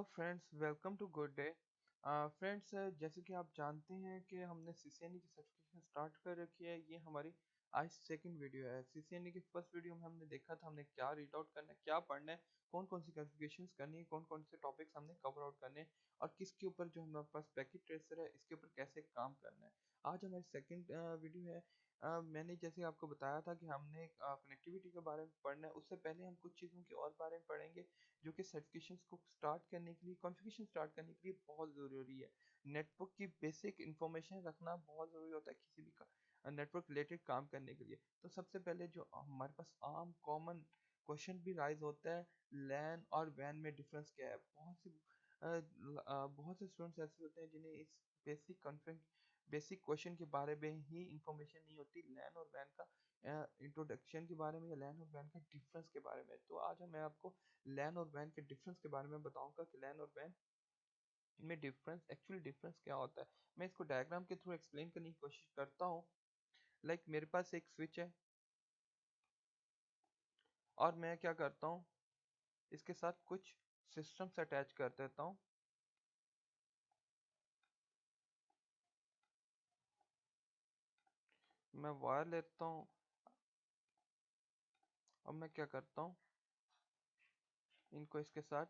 Hello friends, welcome to good day. Friends, जैसे कि आप जानते हैं कि हमने सीसीएनए की सर्टिफिकेशन स्टार्ट कर रखी है। ये हमारी आज सेकंड वीडियो है। सीसीएनए की फर्स्ट वीडियो में हमने देखा था हमने क्या रीड आउट करना है, क्या पढ़ना है, कौन कौन सी क्लासिफिकेशंस करनी है, कौन कौन से टॉपिक्स हमने कवर आउट करने हैं और किसके ऊपर जो हमारे पास पैकेट ट्रेसर है इसके ऊपर कैसे काम करना है। आज हमारी सेकंड वीडियो है। मैंने जैसे आपको बताया था कि हमने कनेक्टिविटी के बारे में पढ़ना है। उससे पहले हम कुछ चीज़ों के और बारे में पढ़ेंगे जो कि सर्टिफिकेशंस को स्टार्ट करने के लिए, कॉन्फ़िगरेशन स्टार्ट करने के लिए बहुत ज़रूरी है। नेटवर्क की बेसिक इंफॉर्मेशन रखना बहुत ज़रूरी होता है किसी भी नेटवर्क रिलेटेड काम करने के लिए। तो सबसे पहले जो हमारे पास आम कॉमन क्वेश्चन भी राइज होता है, लैन और वैन में डिफरेंस क्या है। बहुत से स्टूडेंट्स ऐसे होते हैं जिन्हें इस बेसिक क्वेश्चन के बारे में ही इंफॉर्मेशन नहीं होती, लैन और वैन का इंट्रोडक्शन के बारे में या लैन और वैन का डिफरेंस के बारे में। तो आज मैं आपको लैन और वैन के डिफरेंस के बारे में बताऊंगा कि लैन और वैन में डिफरेंस क्या होता है। मैं इसको डायग्राम के थ्रू एक्सप्लेन करने की कोशिश करता हूँ। मेरे पास एक स्विच है और मैं क्या करता हूँ, इसके साथ कुछ सिस्टम्स अटैच कर देता हूँ। मैं वायर लेता हूँ और मैं क्या करता हूँ, इनको इसके साथ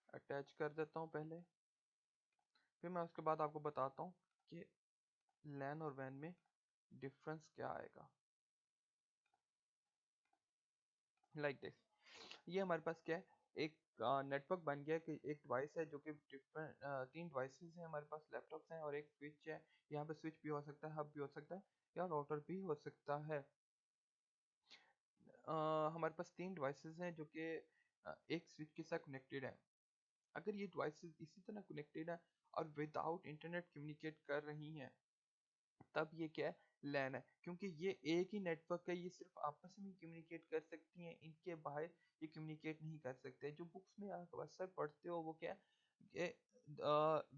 अटैच कर देता हूँ पहले। फिर मैं उसके बाद आपको बताता हूँ कि लैन और वैन में डिफरेंस क्या आएगा। दिस, ये हमारे पास क्या है, एक नेटवर्क बन गया कि एक डिवाइस है जो कि डिफरेंट तीन डिवाइसेस हैं हमारे पास, लैपटॉप्स हैं और एक स्विच है। यहाँ पे स्विच भी हो सकता है, हब भी हो सकता है या राउटर भी हो सकता है। हमारे पास तीन डिवाइसेस हैं जो कि एक स्विच के साथ कनेक्टेड है। अगर ये डिवाइसेस इसी तरह कनेक्टेड है और विदाउट इंटरनेट कम्युनिकेट कर रही हैं, तब ये क्या है, लैन है। क्योंकि ये एक ही नेटवर्क है, ये सिर्फ आपस में कम्युनिकेट कर सकती हैं, इनके बाहर ये कम्युनिकेट नहीं कर सकते। जो बुक्स में आप अक्सर पढ़ते हो वो क्या है,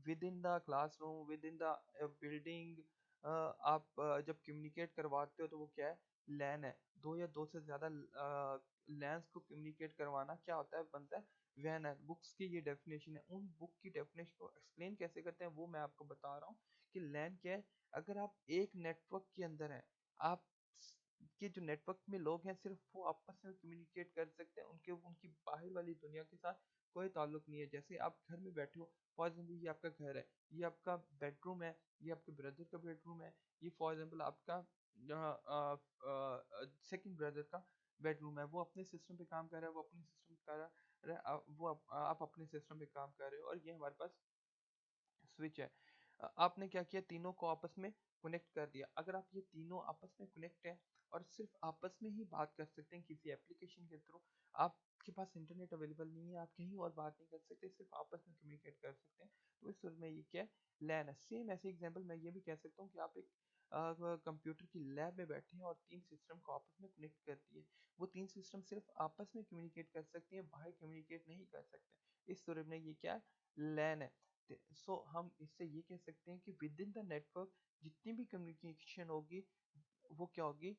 with in the classroom, with in the building, आप जब कम्युनिकेट करवाते हो तो वो क्या है, लैन है। दो या दो से ज्यादा लैंस को कम्युनिकेट करवाना क्या होता है, बनता है वैन है। बुक्स की ये डेफिनेशन है। उन बुक की डेफिनेशन को एक्सप्लेन कैसे करते हैं वो मैं आपको बता रहा हूँ कि लैन क्या है। अगर आप एक नेटवर्क के अंदर हैं, आप के जो नेटवर्क में लोग हैं सिर्फ वो आपस में कम्युनिकेट कर सकते हैं, उनके उनकी बाहर वाली दुनिया के साथ कोई ताल्लुक नहीं है। जैसे आप घर में बैठे हो, फॉर एग्जाम्पल ये आपका घर है, ये आपका बेडरूम है, ये आपके ब्रदर का बेडरूम है, ये फॉर एग्जाम्पल आपका सेकंड ब्रदर का बेडरूम है। वो अपने सिस्टम पे काम कर रहा है, वो अपने सिस्टम कर रहा है, आप अपने सिस्टम पे काम कर रहे हो और ये हमारे पास स्विच है। आपने क्या किया, तीनों को आपस में कनेक्ट कर दिया। अगर आप ये तीनों आपस में कनेक्ट है और सिर्फ आपस में ही बात कर सकते हैं किसी एप्लीकेशन के थ्रू, आपके पास इंटरनेट अवेलेबल नहीं है, आप कहीं और बात नहीं कर सकते, सिर्फ आपस में कम्युनिकेट कर सकते हैं, तो इस सूरत में ये क्या है, लैन है। सेम ऐसे एग्जांपल मैं ये भी कह सकता हूँ कि आप एक कंप्यूटर की लैब में बैठे हैं और तीन सिस्टम को आपस में कनेक्ट कर दिए। वो तीन सिस्टम सिर्फ आपस में कम्युनिकेट कर सकती हैं, बाहर कम्युनिकेट नहीं कर सकते। इस सूरत में ये क्या है, लैन है। सो हम इससे ये कह सकते हैं कि विद इन द नेटवर्क जितनी भी कम्युनिकेशन होगी वो क्या होगी,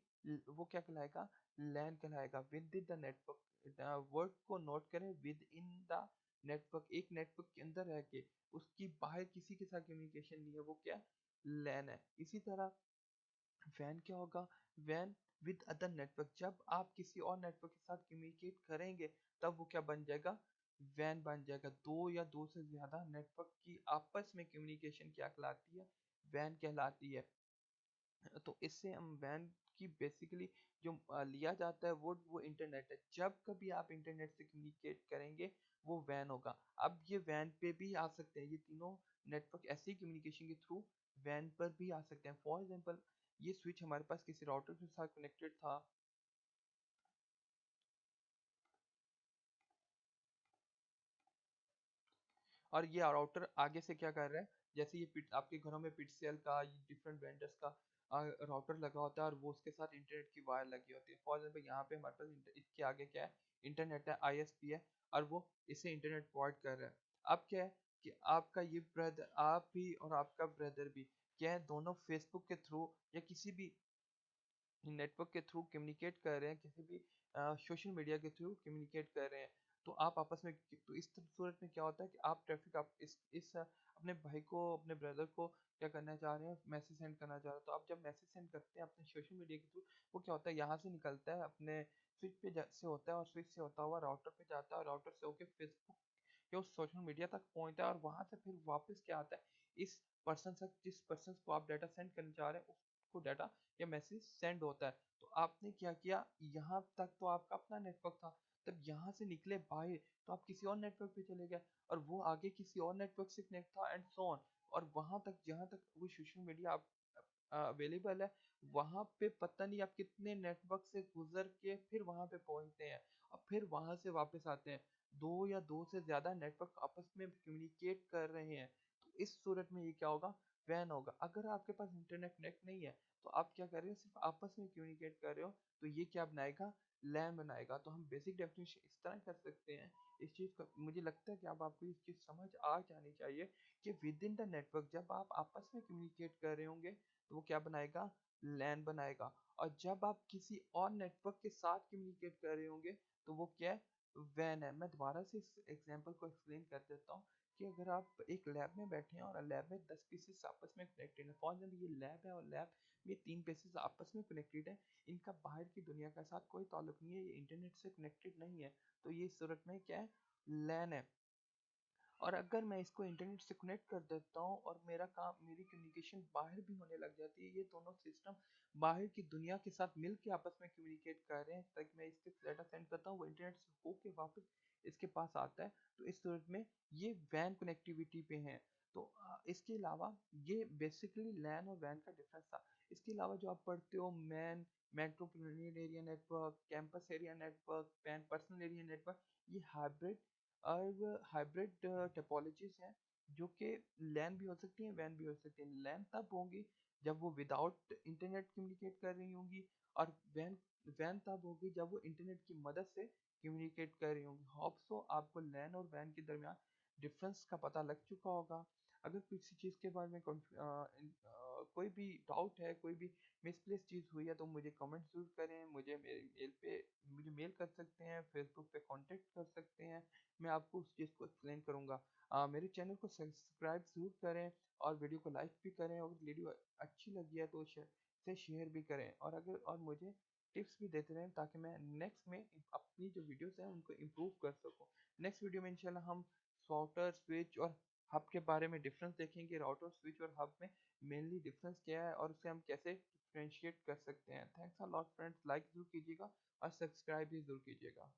वो क्या कहलाएगा, लैन कहलाएगा। With in the network, word को नोट करें, विद इन द नेटवर्क, एक नेटवर्क के अंदर रह के उसकी बाहर किसी के साथ कम्युनिकेशन नहीं है, वो क्या, लैन है। इसी तरह वैन क्या होगा, वैन विद अदर नेटवर्क, जब आप किसी और नेटवर्क के साथ कम्युनिकेट करेंगे तब वो क्या बन जाएगा, वैन बन जाएगा। दो या दो से ज्यादा नेटवर्क की आपस में कम्युनिकेशन क्या कहलाती है, वैन कहलाती है। तो इससे हम वैन की बेसिकली जो लिया जाता है वो इंटरनेट है। जब कभी आप इंटरनेट से कम्युनिकेट करेंगे वो वैन होगा। अब ये वैन पे भी आ सकते हैं, ये तीनों नेटवर्क ऐसे ही कम्युनिकेशन के थ्रू वैन पर भी आ सकते हैं। फॉर एग्जांपल ये स्विच हमारे पास किसी राउटर के साथ कनेक्टेड था और ये राउटर आगे से क्या कर रहा है, जैसे ये आपके घरों में पिक्सेल का, ये डिफरेंट वेंडर्स का राउटर लगा होता है और वो उसके साथ इंटरनेट की वायर लगी होती है। फॉर एग्जाम्पल यहाँ पे हमारे पास इसके आगे क्या है, इंटरनेट है, आईएसपी है और वो इसे इंटरनेट प्रोवाइड कर रहा है। अब क्या है कि आपका ये ब्रदर, आप भी और आपका ब्रदर भी क्या है, दोनों फेसबुक के थ्रू या किसी भी नेटवर्क के थ्रू कम्युनिकेट कर रहे हैं, किसी भी सोशल मीडिया के थ्रू कम्युनिकेट कर रहे हैं। तो आप आपस में तो इस सूरत में क्या होता है कि आप ट्रैफिक आप इस अपने भाई को, अपने ब्रदर को क्या करना चाह रहे हैं, मैसेज सेंड करना चाह रहे हैं। तो आप जब मैसेज सेंड करते हैं अपने सोशल मीडिया के थ्रू, वो क्या होता है यहाँ से निकलता है अपने स्विच पे से होता है, और स्विच से होता हुआ राउटर पे जाता है, और राउटर से होके फेसबुक या उस सोशल मीडिया तक पहुंचता है, और वहां से फिर वापस क्या आता है, इस पर्सन तक जिस पर्सन को आप डाटा सेंड करना चाह रहे हैं उसको डाटा या मैसेज सेंड होता है। तो आपने क्या किया, यहाँ तक तो आपका अपना नेटवर्क था, तब यहाँ से निकले बाहर तो आप किसी और नेटवर्क पे चले गए, और वो आगे किसी और नेटवर्क से कनेक्ट था, एंड सो ऑन। और वहां तक जहां तक वो सोशल मीडिया आप अवेलेबल है, वहां पे पता नहीं आप कितने नेटवर्क से गुजर के फिर वहां पे पहुंचते हैं, और फिर वहां से वापस आते हैं। दो या दो से ज्यादा नेटवर्क आपस में कम्युनिकेट कर रहे हैं। तो इस सूरत में ये क्या होगा, वैन होगा। अगर आपके पास इंटरनेट कनेक्ट नहीं है, तो आप क्या कर रहे हो, सिर्फ आपस में कम्युनिकेट कर रहे हो, तो ये क्या बनाएगा, लैन बनाएगा। तो हम बेसिक डेफिनेशन इस तरह कर सकते हैं इस चीज का। मुझे लगता है कि अब आपको इस चीज समझ आ जानी चाहिए कि विद इन द नेटवर्क जब आप आपस में कम्युनिकेट कर रहे होंगे, तो वो क्या बनाएगा, लैन बनाएगा। और जब आप किसी और नेटवर्क के साथ कम्युनिकेट कर रहे होंगे, तो वो क्या है, वैन है। मैं दोबारा से इस एग्जांपल को एक्सप्लेन कर देता हूँ कि अगर आप एक लैब में बैठे हैं, और लैब में 10 पीसेस आपस में कनेक्टेड है, फॉर एग्जाम्पल ये लैब है, और लैब में 3 पीसेस आपस में कनेक्टेड है, इनका बाहर की दुनिया के साथ कोई ताल्लुक नहीं है, ये इंटरनेट से कनेक्टेड नहीं है, तो ये इस सूरत में क्या है, लैन है। और अगर मैं इसको इंटरनेट से कनेक्ट कर देता हूँ, और मेरा काम, मेरी कम्युनिकेशन बाहर भी होने लग जाती है, ये दोनों सिस्टम बाहर की दुनिया के साथ मिलके आपस में कम्युनिकेट कर रहे हैं, ताकि मैं इसके डाटा सेंड करता हूँ, वो इंटरनेट से होके वापस इसके पास आता है। तो इस सूरत में ये वैन कनेक्टिविटी पे है। तो इसके अलावा ये बेसिकली लैन और वैन का डिफरेंस था। इसके अलावा जो आप पढ़ते हो, man, metropolitan area network, campus area network, pan personal area network, ये हाइब्रिड और हाइब्रिड टोपोलॉजीज हैं, जो कि लैन भी हो सकती हैं, वैन भी हो सकती हैं। लैन तब होंगी जब वो विदाउट इंटरनेट कम्युनिकेट कर रही होंगी, और वैन वैन तब होगी जब वो इंटरनेट की मदद से कम्युनिकेट कर रही होंगी। होप सो आपको लैन और वैन के दरमियान डिफरेंस का पता लग चुका होगा। अगर किसी चीज़ के बारे में कोई भी डाउट है, कोई भी मिसप्लेस चीज़ हुई है, तो मुझे कमेंट जरूर करें। मुझे मेल कर सकते हैं, फेसबुक पे कांटेक्ट कर सकते हैं, मैं आपको उस चीज़ को एक्सप्लेन करूंगा। मेरे चैनल को सब्सक्राइब जरूर करें, और वीडियो को लाइक भी करें, और वीडियो अच्छी लगी है तो से शेयर भी करें, और मुझे टिप्स भी देते रहें, ताकि मैं नेक्स्ट में अपनी जो वीडियोस हैं उनको इम्प्रूव कर सकूं। नेक्स्ट वीडियो में इंशाल्लाह हम राउटर, स्विच और हब के बारे में डिफरेंस देखेंगे। राउटर, स्विच और हब में मेनली डिफरेंस क्या है, और उसे हम कैसे डिफ्रेंशिएट कर सकते हैं। Thanks a lot friends, like जरूर कीजिएगा और सब्सक्राइब भी जरूर कीजिएगा।